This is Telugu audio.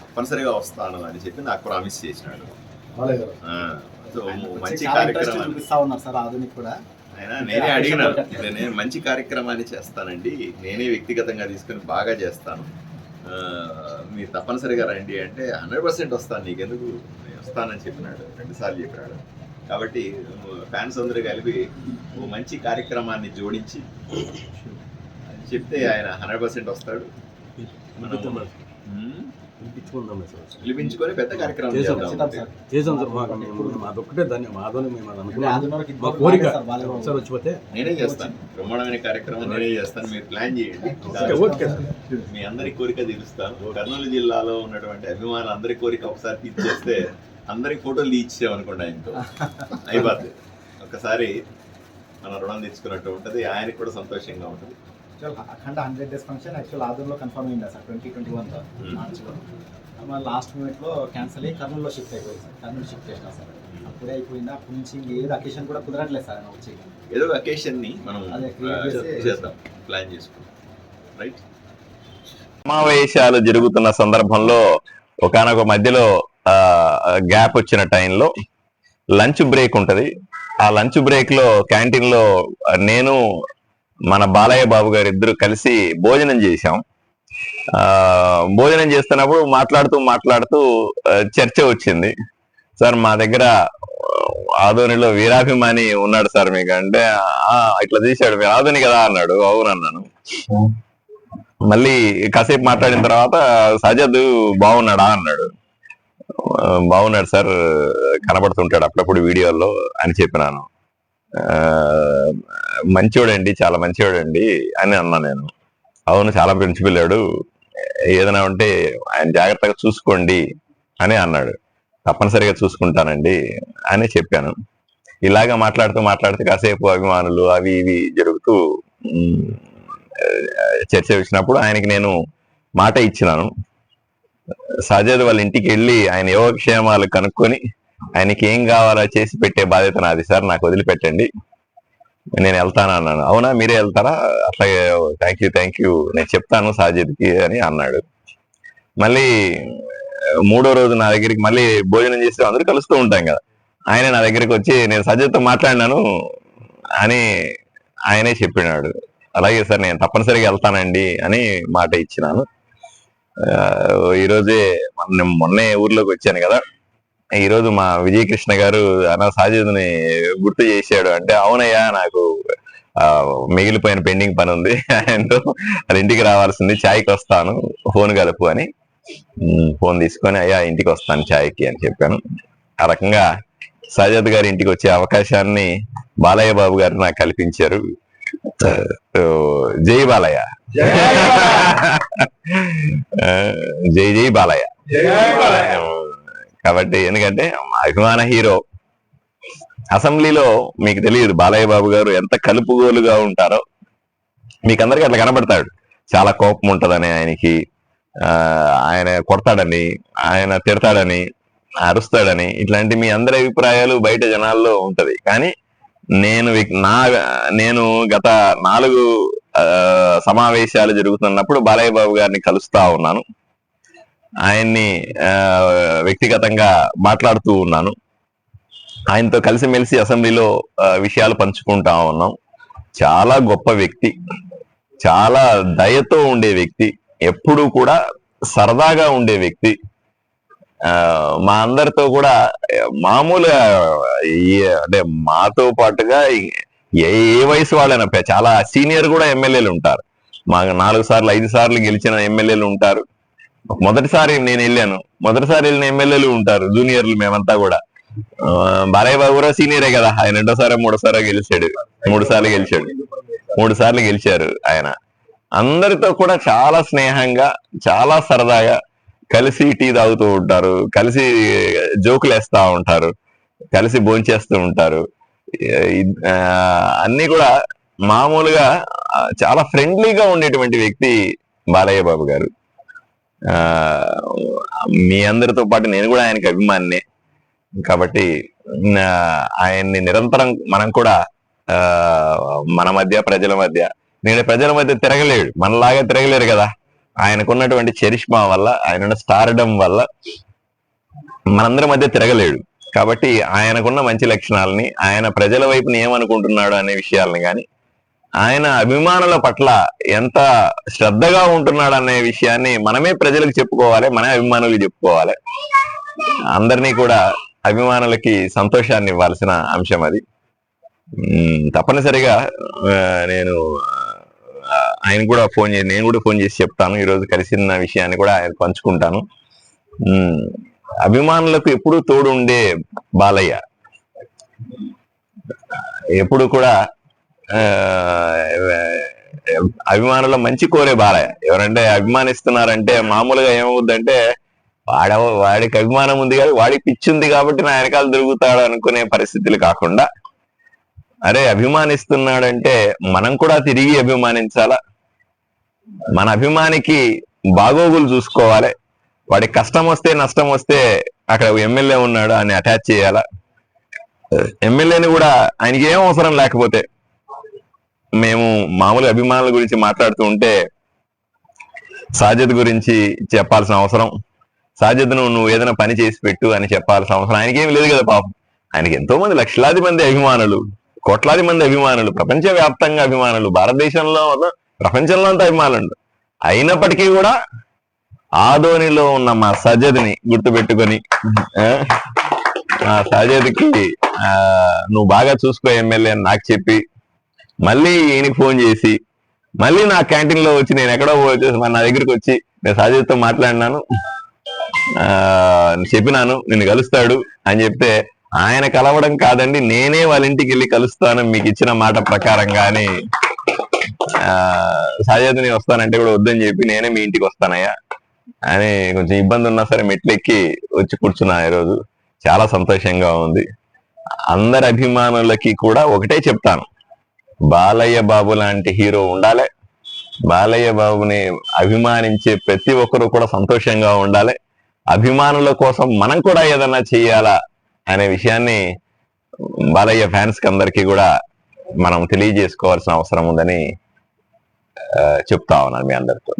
తప్పనిసరిగా వస్తాను అని చెప్పి నాకు ప్రామిస్ చేసినాడు. సో మంచి నేనే అడిగినాను, నేను మంచి కార్యక్రమాన్ని చేస్తానండి, నేనే వ్యక్తిగతంగా తీసుకుని బాగా చేస్తాను, మీరు తప్పనిసరిగా రండి అంటే 100% వస్తాను, నీకెందుకు నేను వస్తానని చెప్పినాడు, 2 సార్లు చెప్పినాడు. కాబట్టి ఫ్యాన్స్ అందరూ కలిపి ఓ మంచి కార్యక్రమాన్ని జోడించి చెప్తే ఆయన 100% వస్తాడు. పిలిపించుకొని పెద్ద కార్యక్రమం చేసాం సార్. మాదొక్కటే మాధవని మా కోరిక సార్ వచ్చిపోతే నేనే చేస్తాను, బ్రహ్మాండమైన కార్యక్రమం నేనే చేస్తాను, మీరు ప్లాన్ చేయండి, మీ అందరి కోరిక తీరుస్తాను. కర్నూలు జిల్లాలో ఉన్నటువంటి అభిమానులు అందరి కోరిక ఒకసారి తీర్చేస్తే అందరికి ఫోటోలు తీర్చామనుకోండి, ఆయనతో అయిపోతుంది. ఒకసారి మన రుణం తెచ్చుకున్నట్టు ఉంటుంది, ఆయనకు కూడా సంతోషంగా ఉంటుంది. అఖండ 100 days ఫంక్షన్ యాక్చువల్ ఆదూర్లో కన్ఫర్మ్ అయింది సార్ 2021లో మార్చిలో. మన లాస్ట్ మూమెంట్లో క్యాన్సిల్ అయ్యి కర్నూలులో షిఫ్ట్ అయిపోయింది సార్. కర్నూలు షిఫ్ట్ చేసినా సార్, అప్పుడే అయిపోయింది. అప్పటి నుంచి ఏదో అకేషన్ కూడా కుదరట్లేదు సార్. వచ్చి ఏదో అకేషన్ని మనం చేద్దాం, ప్లాన్ చేసుకుంటాం. రైట్, సమావేశాలు జరుగుతున్న సందర్భంలో ఒకనొక మధ్యలో గ్యాప్ వచ్చిన టైంలో లంచ్ బ్రేక్ ఉంటుంది. ఆ లంచ్ బ్రేక్ లో క్యాంటీన్ లో నేను మన బాలయ్య బాబు గారు ఇద్దరు కలిసి భోజనం చేశాం. భోజనం చేస్తున్నప్పుడు మాట్లాడుతూ చర్చ వచ్చింది. సార్ మా దగ్గర ఆదోనిలో వీరాభిమాని ఉన్నాడు సార్ మీకు అంటే, ఇట్లా తీశాడు, మీరు ఆదోని కదా అన్నాడు. అవునన్నాను. మళ్ళీ కాసేపు మాట్లాడిన తర్వాత సజద్ బాగున్నాడా అన్నాడు. బాగున్నాడు సార్, కనబడుతుంటాడు అప్పుడప్పుడు వీడియోల్లో అని చెప్పినాను. మంచివాడండి, చాలా మంచివాడండి అని అన్నా నేను. అవును, చాలా మంచి పిల్లాడు, ఏదైనా ఉంటే ఆయన జాగ్రత్తగా చూసుకోండి అని అన్నాడు. తప్పనిసరిగా చూసుకుంటానండి అని చెప్పాను. ఇలాగా మాట్లాడుతూ కాసేపు అభిమానులు అవి ఇవి జరుగుతూ చర్చ వచ్చినప్పుడు ఆయనకి నేను మాట ఇచ్చినాను. సజద్ వాళ్ళ ఇంటికి వెళ్ళి ఆయన యోగక్షేమాలు కనుక్కొని ఆయనకి ఏం కావాలో చేసి పెట్టే బాధ్యత నాది సార్, నాకు వదిలిపెట్టండి, నేను వెళ్తాను అన్నాను. అవునా, మీరే వెళ్తారా? అట్లాగే, థ్యాంక్ యూ నేను చెప్తాను సాజిద్కి అని అన్నాడు. మళ్ళీ 3వ రోజు నా దగ్గరికి మళ్ళీ భోజనం చేస్తే అందరూ కలుస్తూ ఉంటాం కదా, ఆయన నా దగ్గరికి వచ్చి నేను సజిద్తో మాట్లాడినాను అని ఆయనే చెప్పినాడు. అలాగే సార్, నేను తప్పనిసరిగా వెళ్తానండి అని మాట ఇచ్చినాను. ఈరోజే మొన్నే ఊర్లోకి వచ్చాను కదా, ఈరోజు మా విజయకృష్ణ గారు సాజిద్ని గుర్తు చేశాడు అంటే, అవునయ్యా నాకు మిగిలిపోయిన పెండింగ్ పని ఉంది, ఆయనతో అది ఇంటికి రావాల్సింది, ఛాయ్కి వస్తాను, ఫోన్ కలుపు అని ఫోన్ తీసుకొని అయ్యా ఇంటికి వస్తాను ఛాయ్కి అని చెప్పాను. ఆ రకంగా సజద్ గారి ఇంటికి వచ్చే అవకాశాన్ని బాలయ్య బాబు గారు నాకు కల్పించారు. జై బాలయ్య, జై బాలయ్య. కాబట్టి ఎందుకంటే అభిమాన హీరో, అసెంబ్లీలో మీకు తెలియదు బాలయ్య బాబు గారు ఎంత కలుపుగోలుగా ఉంటారో, మీకు అందరికీ అట్లా కనబడతాడు. చాలా కోపం ఉంటదని ఆయనకి, ఆయన కొడతాడని, ఆయన తిడతాడని, అరుస్తాడని, ఇట్లాంటి మీ అందరి అభిప్రాయాలు బయట జనాల్లో ఉంటది. కానీ నేను గత 4 సమావేశాలు జరుగుతున్నప్పుడు బాలయ్య బాబు గారిని కలుస్తా ఉన్నాను, ఆయన్ని వ్యక్తిగతంగా మాట్లాడుతూ ఉన్నాను, ఆయనతో కలిసిమెలిసి అసెంబ్లీలో విషయాలు పంచుకుంటా ఉన్నాం. చాలా గొప్ప వ్యక్తి, చాలా దయతో ఉండే వ్యక్తి, ఎప్పుడూ కూడా సరదాగా ఉండే వ్యక్తి. మా అందరితో కూడా మామూలుగా అంటే మాతో పాటుగా ఏ వయసు వాళ్ళైనా, చాలా సీనియర్ కూడా ఎమ్మెల్యేలు ఉంటారు, మా 4 సార్లు 5 సార్లు గెలిచిన ఎమ్మెల్యేలు ఉంటారు. మొదటిసారి నేను వెళ్ళాను, మొదటిసారి వెళ్ళిన ఎమ్మెల్యేలు ఉంటారు, జూనియర్లు మేమంతా కూడా. బాలయ్య బాబు కూడా సీనియరే కదా, ఆయన 2వ సారో 3వ సారో గెలిచాడు, 3 సార్లు గెలిచాడు, 3 సార్లు గెలిచారు ఆయన. అందరితో కూడా చాలా స్నేహంగా, చాలా సరదాగా కలిసి టీ తాగుతూ ఉంటారు, కలిసి జోకులు వేస్తా ఉంటారు, కలిసి భోంచేస్తూ ఉంటారు. అన్ని కూడా మామూలుగా చాలా ఫ్రెండ్లీగా ఉండేటువంటి వ్యక్తి బాలయ్య బాబు గారు. మీ అందరితో పాటు నేను కూడా ఆయనకి అభిమానినే. కాబట్టి ఆయన్ని నిరంతరం మనం కూడా మన మధ్య, ప్రజల మధ్య, నేను ప్రజల మధ్య తిరగలేడు, మనలాగా తిరగలేరు కదా, ఆయనకున్నటువంటి చరిష్మా వల్ల, ఆయన స్టార్డమ్ వల్ల మనందరి మధ్య తిరగలేడు. కాబట్టి ఆయనకున్న మంచి లక్షణాలని, ఆయన ప్రజల వైపుని ఏమనుకుంటున్నాడు అనే విషయాలని కానీ, ఆయన అభిమానుల పట్ల ఎంత శ్రద్ధగా ఉంటున్నాడు అనే విషయాన్ని మనమే ప్రజలకు చెప్పుకోవాలి, మనమే అభిమానులకు చెప్పుకోవాలి. అందరినీ కూడా అభిమానులకి సంతోషాన్ని ఇవ్వాల్సిన అంశం అది. తప్పనిసరిగా నేను ఆయన కూడా నేను కూడా ఫోన్ చేసి చెప్తాను. ఈరోజు కలిసిన విషయాన్ని కూడా ఆయన పంచుకుంటాను. అభిమానులకు ఎప్పుడు తోడు ఉండే బాలయ్య, ఎప్పుడు కూడా అభిమానుల మంచి కోరే బాలయ్య. ఎవరంటే అభిమానిస్తున్నారంటే మామూలుగా ఏమవుద్దంటే వాడికి అభిమానం ఉంది కాబట్టి, వాడికి పిచ్చి ఉంది కాబట్టి నా వెనకాల దొరుకుతాడు అనుకునే పరిస్థితులు కాకుండా, అరే అభిమానిస్తున్నాడంటే మనం కూడా తిరిగి అభిమానించాలా, మన అభిమానికి బాగోగులు చూసుకోవాలి, వాడికి కష్టం వస్తే నష్టం వస్తే అక్కడ ఎమ్మెల్యే ఉన్నాడు అని అటాచ్ చేయాలా. ఎమ్మెల్యేని కూడా ఆయనకి ఏం అవసరం లేకపోతే, మేము మామూలు అభిమానుల గురించి మాట్లాడుతూ ఉంటే సాజిద్ గురించి చెప్పాల్సిన అవసరం, సాజిద్ను నువ్వు ఏదైనా పని చేసి పెట్టు అని చెప్పాల్సిన అవసరం ఆయనకేం లేదు కదా పాపం. ఆయనకి ఎంతో మంది, లక్షలాది మంది అభిమానులు, కోట్లాది మంది అభిమానులు, ప్రపంచవ్యాప్తంగా అభిమానులు, భారతదేశంలో ప్రపంచంలో అంతా అభిమానులు. అయినప్పటికీ కూడా ఆదోనిలో ఉన్న మా సజ్జద్ని గుర్తుపెట్టుకొని, ఆ సజ్జద్కి నువ్వు బాగా చూసుకో ఎమ్మెల్యే అని నాకు చెప్పి, మళ్ళీ ఈయనకి ఫోన్ చేసి, మళ్ళీ నా క్యాంటీన్ లో వచ్చి, నేను ఎక్కడో వచ్చేసి నా దగ్గరికి వచ్చి నేను సజ్జద్తో మాట్లాడినాను, చెప్పినాను నిన్ను కలుస్తాడు అని చెప్తే, ఆయన కలవడం కాదండి నేనే వాళ్ళ ఇంటికి వెళ్ళి కలుస్తాను మీకు ఇచ్చిన మాట ప్రకారంగానే, సజ్జద్ని వస్తానంటే కూడా వద్దని చెప్పి నేనే మీ ఇంటికి వస్తానయ్యా అని కొంచెం ఇబ్బంది ఉన్నా సరే మెట్లెక్కి వచ్చి కూర్చున్నా. ఈరోజు చాలా సంతోషంగా ఉంది. అందరి అభిమానులకి కూడా ఒకటే చెప్తాను, బాలయ్య బాబు లాంటి హీరో ఉండాలి. బాలయ్య బాబుని అభిమానించే ప్రతి ఒక్కరు కూడా సంతోషంగా ఉండాలి. అభిమానుల కోసం మనం కూడా ఏదన్నా చెయ్యాలా అనే విషయాన్ని బాలయ్య ఫ్యాన్స్ కి అందరికీ కూడా మనం తెలియజేసుకోవాల్సిన అవసరం ఉందని చెప్తా ఉన్నాను మీ అందరితో.